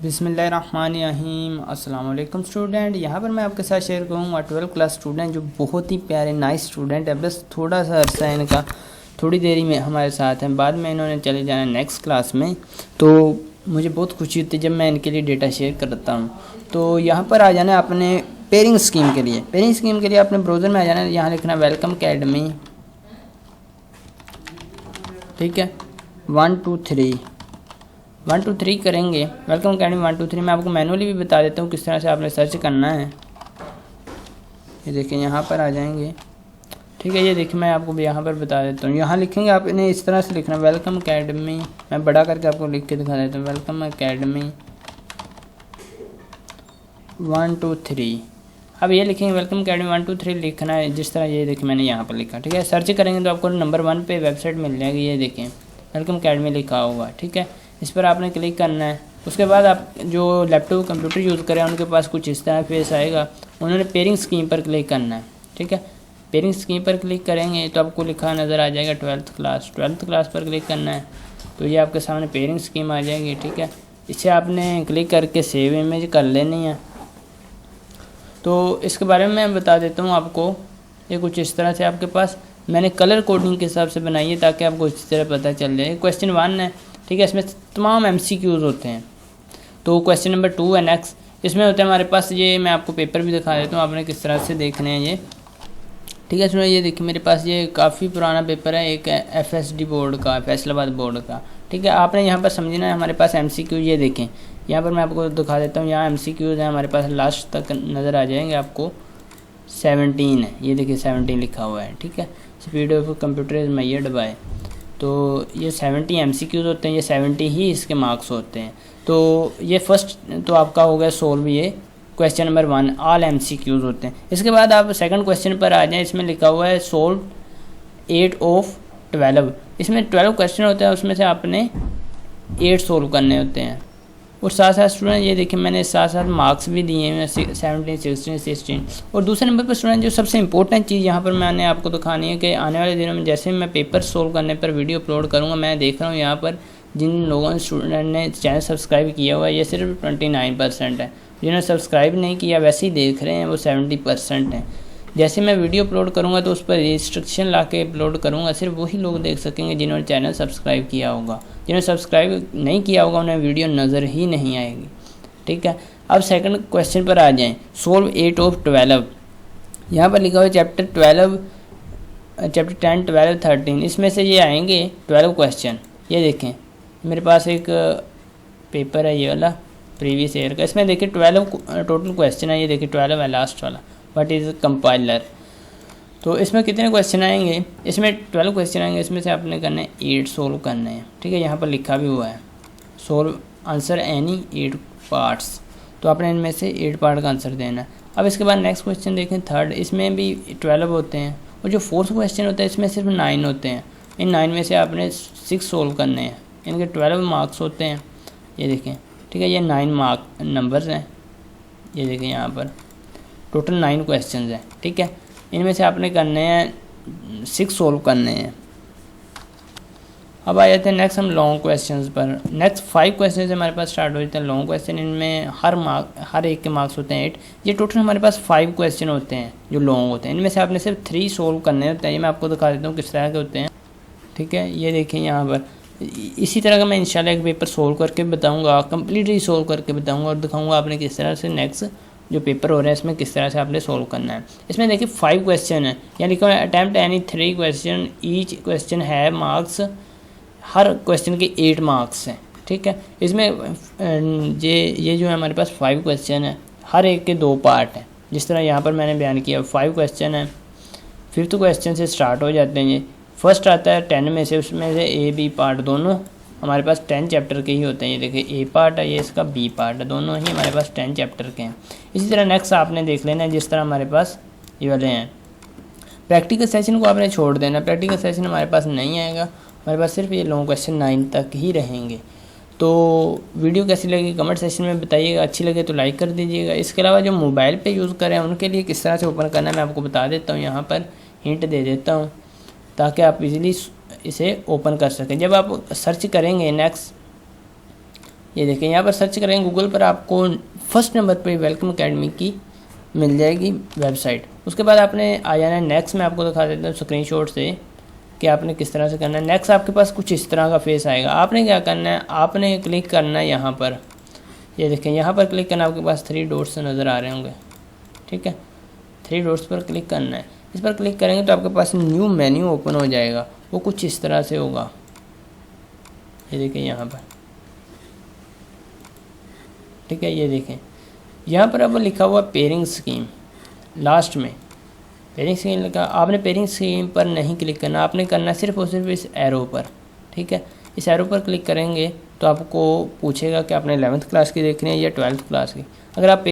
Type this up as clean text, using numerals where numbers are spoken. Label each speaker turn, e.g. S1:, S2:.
S1: बिस्मिल्लाहिर्रहमानिर्रहीम। अस्सलाम वालेकुम स्टूडेंट। यहाँ पर मैं आपके साथ शेयर करूँगा 12वीं क्लास स्टूडेंट जो बहुत ही प्यारे नाइस स्टूडेंट है। बस थोड़ा सा अरसा है इनका, थोड़ी देरी में हमारे साथ हैं, बाद में इन्होंने चले जाना नेक्स्ट क्लास में। तो मुझे बहुत खुशी होती है जब मैं इनके लिए डेटा शेयर करता हूँ। तो यहाँ पर आ जाना है अपने पेयरिंग स्कीम के लिए। पेयरिंग स्कीम के लिए अपने ब्राउज़र में आ जाना है, यहाँ लिखना वेलकम अकेडमी, ठीक है। 1 2 3 करेंगे वेलकम अकेडमी 1 2 3। मैं आपको मैनुअली भी बता देता हूँ किस तरह से आपने सर्च करना है। ये देखिए यहाँ पर आ जाएंगे, ठीक है। ये देखिए मैं आपको भी यहाँ पर बता देता हूँ। यहाँ लिखेंगे आपने इस तरह से लिखना वेलकम अकेडमी। मैं बड़ा करके आपको लिख के दिखा देता हूँ, वेलकम अकेडमी 1 2 3। अब ये लिखेंगे वेलकम अकेडमी 1 2 3 लिखना है जिस तरह ये देखिए मैंने यहाँ पर लिखा, ठीक है। सर्च करेंगे तो आपको नंबर 1 पे वेबसाइट मिल जाएगी। ये देखें वेलकम अकेडमी लिखा होगा, ठीक है। इस पर आपने क्लिक करना है। उसके बाद आप जो लैपटॉप कंप्यूटर यूज़ करें उनके पास कुछ इस तरह फेस आएगा। उन्होंने पेयरिंग स्कीम पर क्लिक करना है, ठीक है। पेयरिंग स्कीम पर क्लिक करेंगे तो आपको लिखा नज़र आ जाएगा 12th क्लास पर क्लिक करना है। तो ये आपके सामने पेयरिंग स्कीम आ जाएगी, ठीक है। इसे आपने क्लिक करके सेव इमेज कर लेनी है। तो इसके बारे में मैं बता देता हूँ आपको। ये कुछ इस तरह से आपके पास मैंने कलर कोडिंग के हिसाब से बनाई है ताकि आपको इस तरह पता चल जाए। क्वेश्चन 1 है, ठीक है। इसमें तमाम MCQs होते हैं। तो क्वेश्चन नंबर 2 है नेक्स्ट, इसमें होता है हमारे पास ये, मैं आपको पेपर भी दिखा देता हूँ आपने किस तरह से देखने हैं ये, ठीक है। सुनो ये देखिए मेरे पास ये काफ़ी पुराना पेपर है, एक FSD बोर्ड का, फैसलाबाद बोर्ड का, ठीक है। आपने यहाँ पर समझना है हमारे पास MCQ, ये देखें यहाँ पर मैं आपको दिखा देता हूँ। यहाँ MCQs हैं हमारे पास, लास्ट तक नज़र आ जाएंगे आपको। 17 है, ये देखिए 17 लिखा हुआ है, ठीक है। Speed of computer is measured by, तो ये 70 MCQs होते हैं, ये 70 ही इसके मार्क्स होते हैं। तो ये फर्स्ट तो आपका हो गया सोल्व, ये क्वेश्चन नंबर 1 ऑल MCQs होते हैं। इसके बाद आप सेकंड क्वेश्चन पर आ जाएं। इसमें लिखा हुआ है सोल्व 8 ऑफ 12। इसमें 12 क्वेश्चन होते हैं, उसमें से आपने 8 सोल्व करने होते हैं। और साथ साथ स्टूडेंट ये देखिए मैंने साथ साथ मार्क्स भी दिए हैं 17 16 16। और दूसरे नंबर पर स्टूडेंट जो सबसे इंपॉर्टेंट चीज़ यहाँ पर मैंने आपको दिखानी है कि आने वाले दिनों में जैसे मैं पेपर सोल्व करने पर वीडियो अपलोड करूँगा, मैं देख रहा हूँ यहाँ पर जिन लोगों ने स्टूडेंट ने चैनल सब्सक्राइब किया हुआ है ये सिर्फ 29% है। जिन्होंने सब्सक्राइब नहीं किया वैसे ही देख रहे हैं वो 70% हैं। जैसे मैं वीडियो अपलोड करूँगा तो उस पर रिस्ट्रिक्शन ला के अपलोड करूँगा, सिर्फ वही लोग देख सकेंगे जिन्होंने चैनल सब्सक्राइब किया होगा। जिन्होंने सब्सक्राइब नहीं किया होगा उन्हें वीडियो नज़र ही नहीं आएगी, ठीक है। अब सेकंड क्वेश्चन पर आ जाएं, सोल्व 8 ऑफ 12। यहाँ पर लिखा हुआ है चैप्टर 10 12 13। इसमें से ये आएंगे 12 क्वेश्चन। ये देखें मेरे पास एक पेपर है ये वाला प्रीवियस ईयर का, इसमें देखिए 12 टोटल क्वेश्चन है। ये देखिए 12 है लास्ट वाला, व्हाट इज़ कंपाइलर। तो इसमें कितने क्वेश्चन आएंगे, इसमें 12 क्वेश्चन आएंगे। इसमें से आपने करने 8 सोल्व करने हैं, ठीक है। यहाँ पर लिखा भी हुआ है सोल्व आंसर एनी 8 पार्ट्स। तो आपने इनमें से 8 पार्ट का आंसर देना है। अब इसके बाद नेक्स्ट क्वेश्चन देखें थर्ड, इसमें भी 12 होते हैं। और जो फोर्थ क्वेश्चन होता है इसमें सिर्फ 9 होते हैं। इन 9 में से आपने 6 सोल्व करने हैं, इनके 12 मार्क्स होते हैं। ये देखें, ठीक है। ये 9 मार्क नंबर्स हैं। ये देखें यहाँ पर टोटल 9 क्वेश्चन हैं, ठीक है। इनमें से आपने करने हैं 6 सोल्व करने हैं। अब आ जाते हैं नेक्स्ट हम लॉन्ग क्वेश्चंस पर। नेक्स्ट 5 क्वेश्चन हमारे पास स्टार्ट हो जाते हैं लॉन्ग क्वेश्चन। इनमें हर एक के मार्क्स होते हैं 8। ये टोटल हमारे पास 5 क्वेश्चन होते हैं जो लॉन्ग होते हैं। इनमें से आपने सिर्फ 3 सोल्व करने होते हैं। ये मैं आपको दिखा देता हूँ किस तरह के होते हैं, ठीक है। ये देखिए यहाँ पर इसी तरह का मैं इंशाल्लाह एक पेपर सोल्व करके बताऊँगा, कम्प्लीटली सोल्व करके बताऊँगा और दिखाऊँगा आपने किस तरह से नेक्स्ट जो पेपर हो रहे हैं इसमें किस तरह से आपने सोल्व करना है। इसमें देखिए 5 क्वेश्चन है, यानी लिखा है attempt any 3 question, each question है मार्क्स, हर क्वेश्चन के 8 मार्क्स हैं, ठीक है। इसमें ये जो है हमारे पास 5 क्वेश्चन है, हर एक के 2 पार्ट हैं। जिस तरह यहाँ पर मैंने बयान किया 5 क्वेश्चन है। 5th क्वेश्चन से स्टार्ट हो जाते हैं। ये फर्स्ट आता है 10 में से, उसमें से A B पार्ट दोनों हमारे पास 10 चैप्टर के ही होते हैं। ये देखिए A पार्ट है, ये इसका B पार्ट है, दोनों ही हमारे पास 10 चैप्टर के हैं। इसी तरह नेक्स्ट आपने देख लेना है जिस तरह हमारे पास ये वाले हैं। प्रैक्टिकल सेशन को आपने छोड़ देना, प्रैक्टिकल सेशन हमारे पास नहीं आएगा, हमारे पास सिर्फ ये लॉन्ग क्वेश्चन 9 तक ही रहेंगे। तो वीडियो कैसी लगी कमेंट सेक्शन में बताइएगा, अच्छी लगे तो लाइक कर दीजिएगा। इसके अलावा जो मोबाइल पे यूज़ करें उनके लिए किस तरह से ओपन करना है मैं आपको बता देता हूँ, यहाँ पर हिंट दे देता हूँ ताकि आप इजीली इसे ओपन कर सकें। जब आप सर्च करेंगे नेक्स्ट ये देखें यहाँ पर सर्च करेंगे गूगल पर, आपको फर्स्ट नंबर पे वेलकम अकेडमी की मिल जाएगी वेबसाइट। उसके बाद आपने आ जाना है नेक्स्ट। में आपको दिखा देता हूँ स्क्रीनशॉट से कि आपने किस तरह से करना है। नेक्स्ट आपके पास कुछ इस तरह का फेस आएगा। आपने क्या करना है, आपने क्लिक करना है यहाँ पर, ये देखें यहाँ पर क्लिक करना, आपके पास 3 डॉट्स नज़र आ रहे होंगे, ठीक है। 3 डॉट्स पर क्लिक करना है। इस पर क्लिक करेंगे तो आपके पास न्यू मेन्यू ओपन हो जाएगा। वो कुछ इस तरह से होगा, ये देखें यहाँ पर, ठीक है। ये देखें यहाँ पर अब लिखा हुआ पेयरिंग स्कीम, लास्ट में पेयरिंग स्कीम लिखा। आपने पेयरिंग स्कीम पर नहीं क्लिक करना, आपने करना सिर्फ और सिर्फ इस एरो पर, ठीक है। इस एरो पर क्लिक करेंगे तो आपको पूछेगा कि आपने 11th क्लास की देखनी है या 12th क्लास की। अगर आप